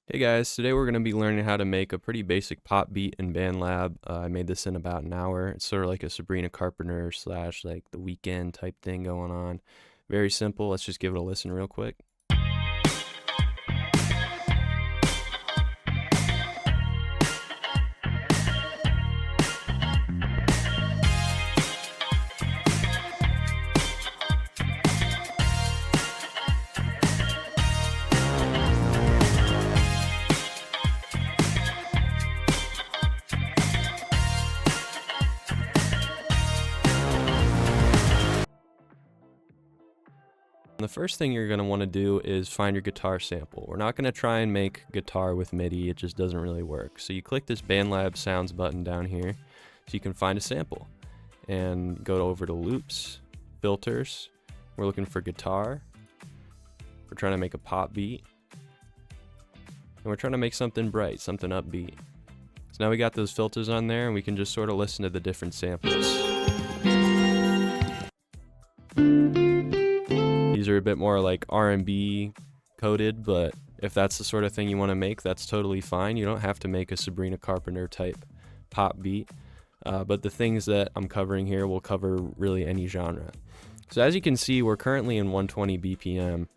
Hey guys, today we're going to be learning how to make a pretty basic pop beat in BandLab. I made this in about an hour. It's sort of like a Sabrina Carpenter slash like The Weeknd type thing going on. Very simple. Let's just give it a listen real quick. The first thing you're going to want to do is find your guitar sample. We're not going to try and make guitar with MIDI. It just doesn't really work. So you click this BandLab Sounds button down here so you can find a sample. And go over to Loops, Filters. We're looking for guitar. We're trying to make a pop beat. And we're trying to make something bright, something upbeat. So now we got those filters on there and we can just sort of listen to the different samples. These are a bit more like R&B coded, but if that's the sort of thing you want to make, that's totally fine. You don't have to make a Sabrina Carpenter type pop beat, but the things that I'm covering here will cover really any genre. So as you can see, we're currently in 120 BPM,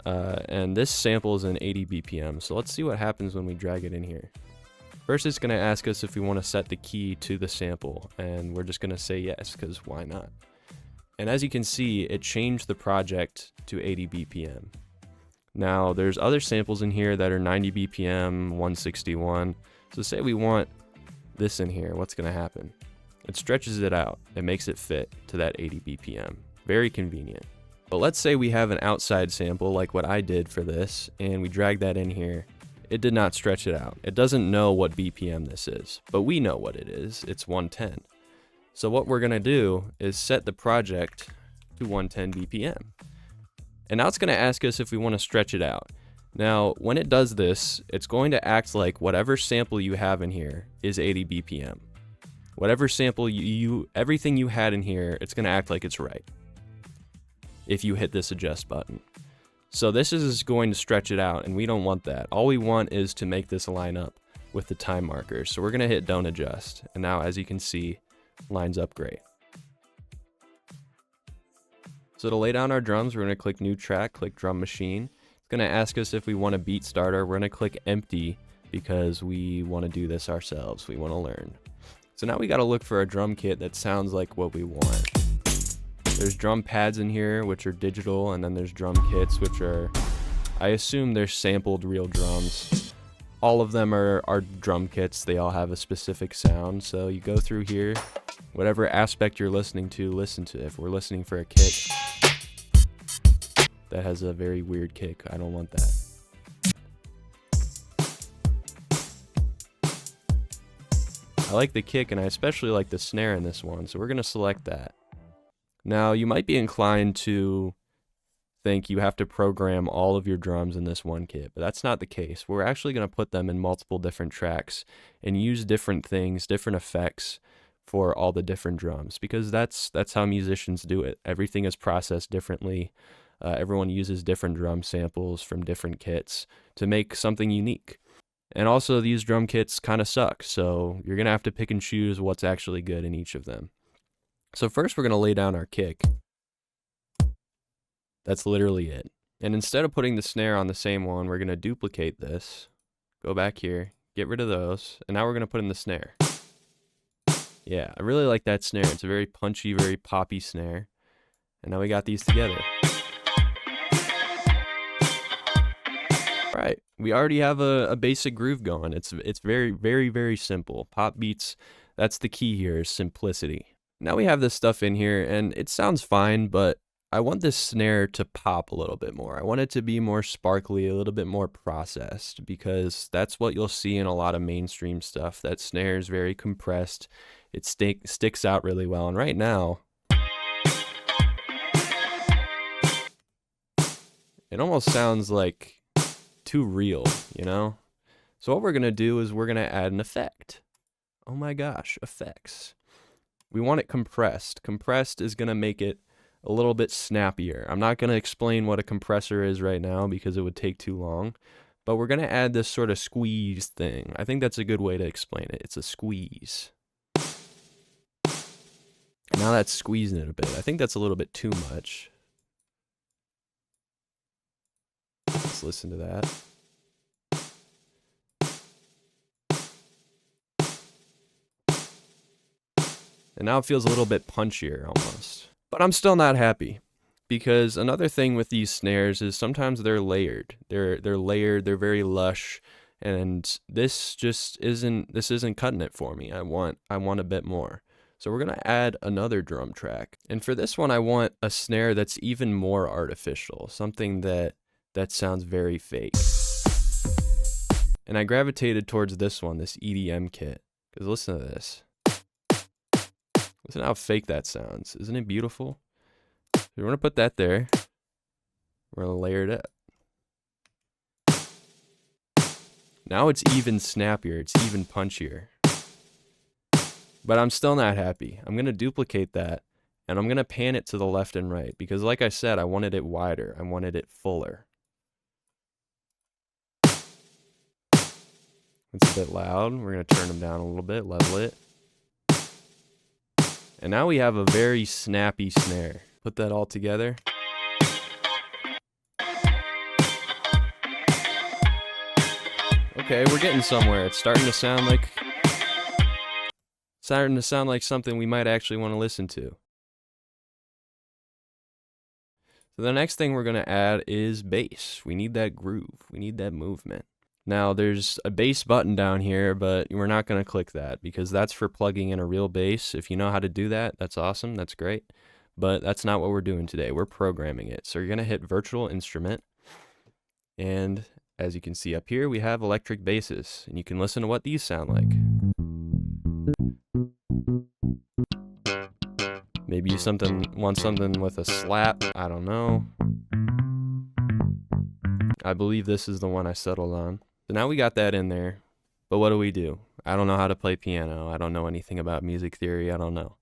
and this sample is in 80 BPM. So let's see what happens when we drag it in here. First, it's going to ask us if we want to set the key to the sample, and we're just going to say yes, because why not? And as you can see, it changed the project to 80 BPM. Now, there's other samples in here that are 90 BPM, 161. So say we want this in here, what's going to happen? It stretches it out. It makes it fit to that 80 BPM. Very convenient. But let's say we have an outside sample like what I did for this, and we drag that in here. It did not stretch it out. It doesn't know what BPM this is, but we know what it is. It's 110. So what we're going to do is set the project to 110 BPM. And now it's going to ask us if we want to stretch it out. Now, when it does this, it's going to act like whatever sample you have in here is 80 BPM. Whatever sample everything you had in here, it's going to act like it's right if you hit this adjust button. So this is going to stretch it out, and we don't want that. All we want is to make this line up with the time markers. So we're going to hit don't adjust. And now, as you can see, lines up great. So to lay down our drums, we're going to click new track, click drum machine. It's going to ask us if we want a beat starter. We're going to click empty because we want to do this ourselves. We want to learn. So now we got to look for a drum kit that sounds like what we want. There's drum pads in here, which are digital, and then there's drum kits, which are, I assume they're sampled real drums. All of them are drum kits. They all have a specific sound. So you go through here, whatever aspect you're listening to, listen to. If we're listening for a kick, that has a very weird kick. I don't want that. I like the kick, and I especially like the snare in this one. So we're going to select that. Now, you might be inclined to think you have to program all of your drums in this one kit, but that's not the case. We're actually going to put them in multiple different tracks and use different things, different effects for all the different drums, because that's how musicians do it. Everything is processed differently. Everyone uses different drum samples from different kits to make something unique. And also, these drum kits kind of suck, so you're going to have to pick and choose what's actually good in each of them. So first, we're going to lay down our kick. That's literally it. And instead of putting the snare on the same one, we're going to duplicate this, go back here, get rid of those, and now we're going to put in the snare. Yeah, I really like that snare. It's a very punchy, very poppy snare. And now we got these together. All right, we already have a basic groove going. It's very, very, very simple. Pop beats, that's the key here, is simplicity. Now we have this stuff in here, and it sounds fine, but I want this snare to pop a little bit more. I want it to be more sparkly, a little bit more processed, because that's what you'll see in a lot of mainstream stuff. That snare is very compressed. It sticks out really well. And right now, it almost sounds like too real, you know? So what we're going to do is we're going to add an effect. Oh my gosh, effects. We want it compressed. Compressed is going to make it a little bit snappier. I'm not going to explain what a compressor is right now because it would take too long, But we're going to add this sort of squeeze thing. I think that's a good way to explain it. It's a squeeze. Now that's squeezing it a bit. I think that's a little bit too much. Let's listen to that. And now it feels a little bit punchier almost. But I'm still not happy. Because another thing with these snares is sometimes they're layered. They're layered, they're very lush, and this isn't cutting it for me. I want a bit more. So we're gonna add another drum track. And for this one I want a snare that's even more artificial, something that sounds very fake. And I gravitated towards this one, this EDM kit. Because listen to this. Listen how fake that sounds. Isn't it beautiful? We're going to put that there. We're going to layer it up. Now it's even snappier. It's even punchier. But I'm still not happy. I'm going to duplicate that, and I'm going to pan it to the left and right. Because like I said, I wanted it wider. I wanted it fuller. It's a bit loud. We're going to turn them down a little bit, level it. And now we have a very snappy snare. Put that all together. Okay, we're getting somewhere. It's starting to sound like something we might actually want to listen to. So the next thing we're going to add is bass. We need that groove. We need that movement. Now there's a bass button down here, but we're not going to click that because that's for plugging in a real bass. If you know how to do that, that's awesome. That's great. But that's not what we're doing today. We're programming it. So you're going to hit virtual instrument. And as you can see up here, we have electric basses. And you can listen to what these sound like. Maybe you want something with a slap. I don't know. I believe this is the one I settled on. So now we got that in there. But what do? I don't know how to play piano. I don't know anything about music theory. I don't know.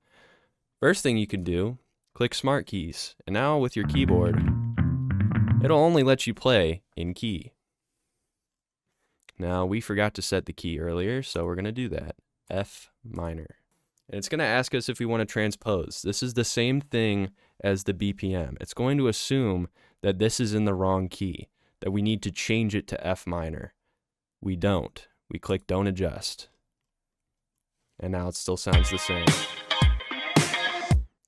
First thing you can do, click Smart Keys, and now with your keyboard, it'll only let you play in key. Now we forgot to set the key earlier, so we're going to do that. F minor. And it's going to ask us if we want to transpose. This is the same thing as the BPM. It's going to assume that this is in the wrong key, that we need to change it to F minor. We don't. We click Don't Adjust. And now it still sounds the same.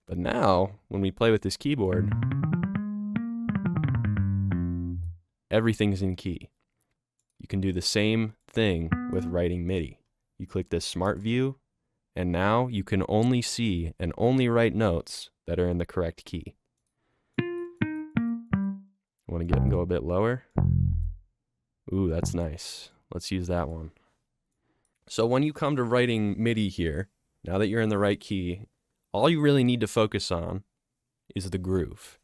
But now, when we play with this keyboard, everything's in key. You can do the same thing with writing MIDI. You click this Smart View, and now you can only see and only write notes that are in the correct key. Want to go a bit lower? Ooh, that's nice. Let's use that one. So when you come to writing MIDI here, now that you're in the right key, all you really need to focus on is the groove.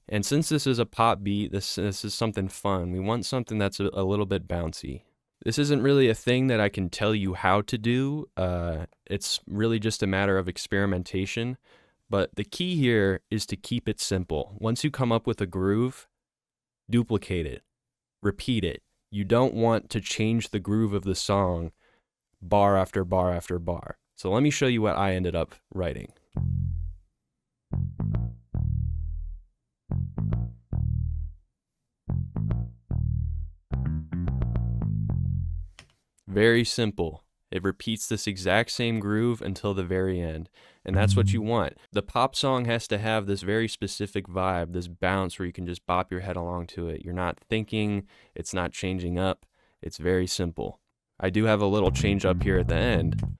And since this is a pop beat, this is something fun. We want something that's a little bit bouncy. This isn't really a thing that I can tell you how to do. It's really just a matter of experimentation. But the key here is to keep it simple. Once you come up with a groove, duplicate it, repeat it. You don't want to change the groove of the song bar after bar after bar. So let me show you what I ended up writing. Very simple. It repeats this exact same groove until the very end. And that's what you want. The pop song has to have this very specific vibe, this bounce where you can just bop your head along to it. You're not thinking, it's not changing up. It's very simple. I do have a little change up here at the end,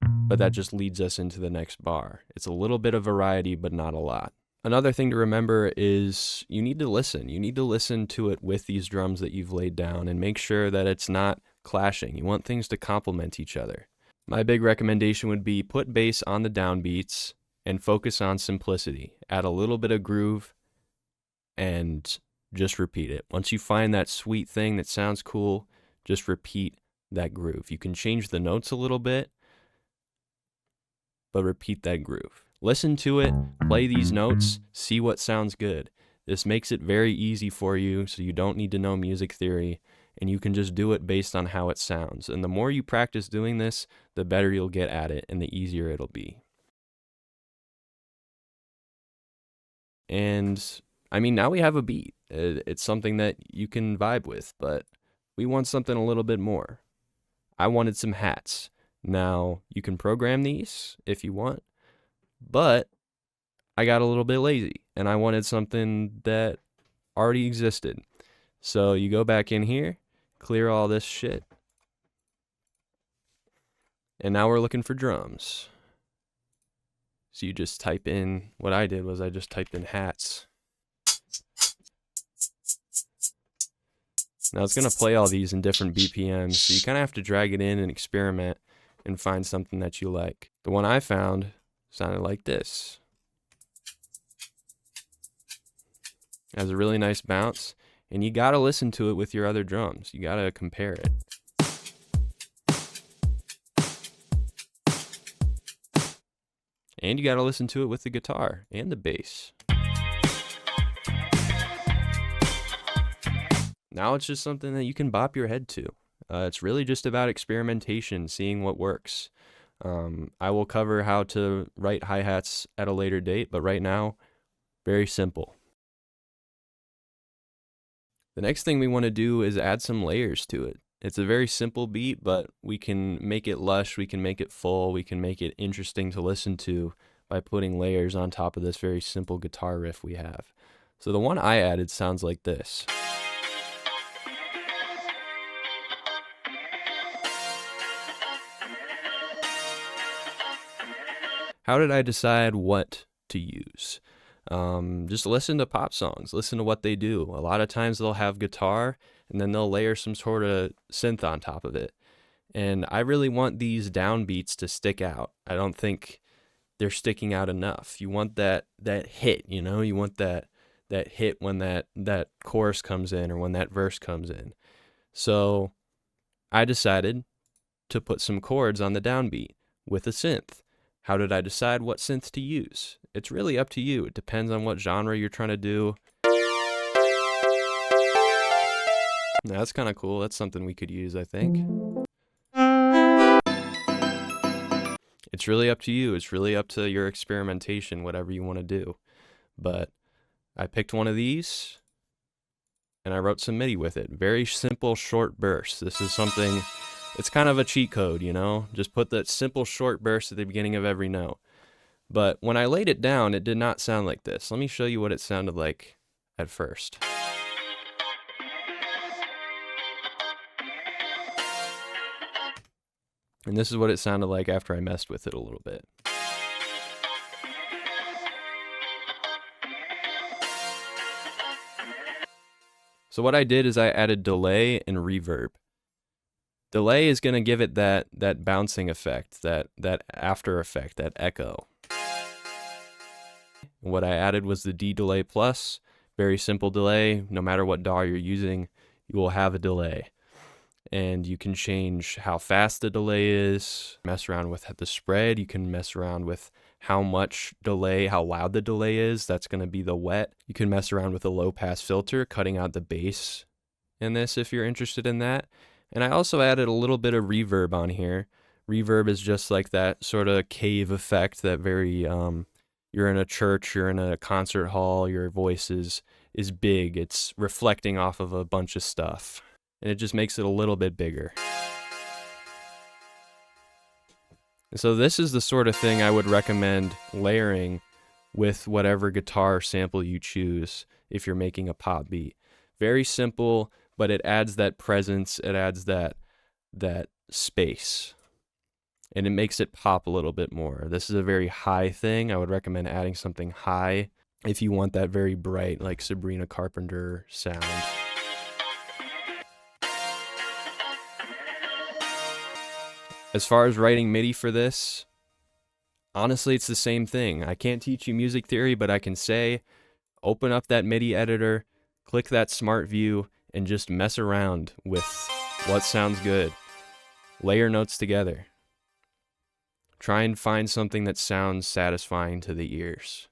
but that just leads us into the next bar. It's a little bit of variety, but not a lot. Another thing to remember is you need to listen. You need to listen to it with these drums that you've laid down and make sure that it's not clashing. You want things to complement each other. My big recommendation would be put bass on the downbeats and focus on simplicity. Add a little bit of groove and just repeat it. Once you find that sweet thing that sounds cool, just repeat that groove. You can change the notes a little bit, but repeat that groove. Listen to it, play these notes, see what sounds good. This makes it very easy for you, so you don't need to know music theory, and you can just do it based on how it sounds. And the more you practice doing this, the better you'll get at it and the easier it'll be. And I mean, now we have a beat. It's something that you can vibe with, but we want something a little bit more. I wanted some hats. Now, you can program these if you want, but I got a little bit lazy and I wanted something that already existed. So you go back in here, clear all this shit, and now we're looking for drums. So you just type in, what I did was I just typed in hats. Now it's going to play all these in different BPMs, so you kind of have to drag it in and experiment and find something that you like. The one I found sounded like this. It has a really nice bounce, and you got to listen to it with your other drums. You got to compare it. And you got to listen to it with the guitar and the bass. Now it's just something that you can bop your head to. It's really just about experimentation, seeing what works. I will cover how to write hi-hats at a later date, but right now, very simple. The next thing we want to do is add some layers to it. It's a very simple beat, but we can make it lush, we can make it full, we can make it interesting to listen to by putting layers on top of this very simple guitar riff we have. So the one I added sounds like this. How did I decide what to use? Just listen to pop songs, listen to what they do. A lot of times they'll have guitar and then they'll layer some sort of synth on top of it. And I really want these downbeats to stick out. I don't think they're sticking out enough. You want that hit, you know? You want that hit when that chorus comes in or when that verse comes in. So I decided to put some chords on the downbeat with a synth. How did I decide what synth to use? It's really up to you. It depends on what genre you're trying to do. Now, that's kind of cool. That's something we could use, I think. It's really up to you. It's really up to your experimentation, whatever you want to do. But I picked one of these, and I wrote some MIDI with it. Very simple, short bursts. This is something... It's kind of a cheat code, you know? Just put that simple short burst at the beginning of every note. But when I laid it down, it did not sound like this. Let me show you what it sounded like at first. And this is what it sounded like after I messed with it a little bit. So what I did is I added delay and reverb. Delay is going to give it that bouncing effect, that after effect, that echo. And what I added was the D delay plus, very simple delay. No matter what DAW you're using, you will have a delay. And you can change how fast the delay is, mess around with the spread. You can mess around with how much delay, how loud the delay is. That's going to be the wet. You can mess around with a low pass filter, cutting out the bass in this if you're interested in that. And I also added a little bit of reverb on here. Reverb is just like that sort of cave effect, that very, you're in a church, you're in a concert hall, your voice is big. It's reflecting off of a bunch of stuff. And it just makes it a little bit bigger. And so this is the sort of thing I would recommend layering with whatever guitar sample you choose if you're making a pop beat. Very simple, but it adds that presence, it adds that space, and it makes it pop a little bit more. This is a very high thing. I would recommend adding something high if you want that very bright, like Sabrina Carpenter sound. As far as writing MIDI for this, honestly, it's the same thing. I can't teach you music theory, but I can say, open up that MIDI editor, click that Smart View, and just mess around with what sounds good. Layer notes together. Try and find something that sounds satisfying to the ears.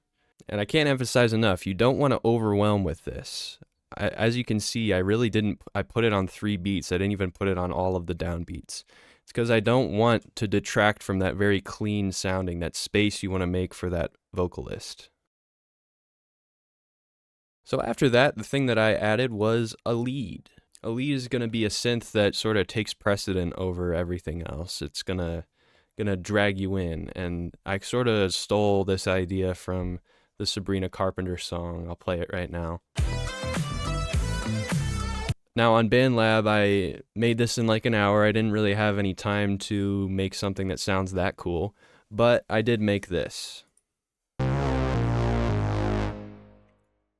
And I can't emphasize enough, you don't want to overwhelm with this. As you can see, I really didn't, I put it on 3 beats. I didn't even put it on all of the downbeats. It's because I don't want to detract from that very clean sounding, that space you want to make for that vocalist. So after that, the thing that I added was a lead. A lead is going to be a synth that sort of takes precedent over everything else. It's gonna drag you in, and I sort of stole this idea from the Sabrina Carpenter song. I'll play it right now. Now on BandLab, I made this in like an hour. I didn't really have any time to make something that sounds that cool, but I did make this.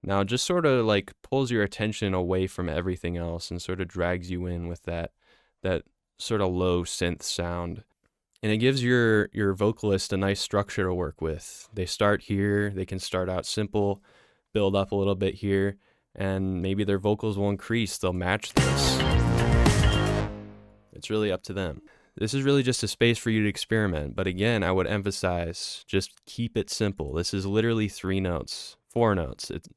Now it just sort of like pulls your attention away from everything else and sort of drags you in with that sort of low synth sound. And it gives your vocalist a nice structure to work with. They start here, they can start out simple, build up a little bit here, and maybe their vocals will increase, they'll match this. It's really up to them. This is really just a space for you to experiment, but again, I would emphasize, just keep it simple. This is literally 3 notes, 4 notes. It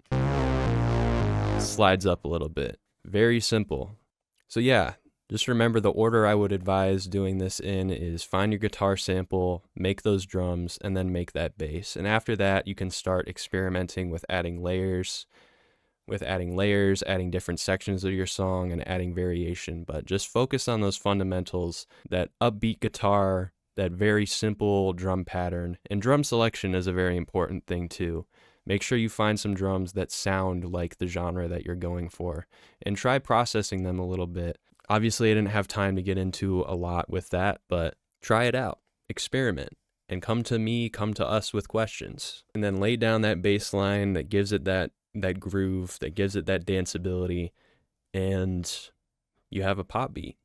slides up a little bit. Very simple. So yeah, just remember the order I would advise doing this in is find your guitar sample, make those drums, and then make that bass. And after that, you can start experimenting with adding layers, adding different sections of your song, and adding variation. But just focus on those fundamentals, that upbeat guitar, that very simple drum pattern. And drum selection is a very important thing too. Make sure you find some drums that sound like the genre that you're going for, and try processing them a little bit. Obviously, I didn't have time to get into a lot with that, but try it out, experiment, and come to us with questions. And then lay down that bass line that gives it that groove, that gives it that danceability, and you have a pop beat.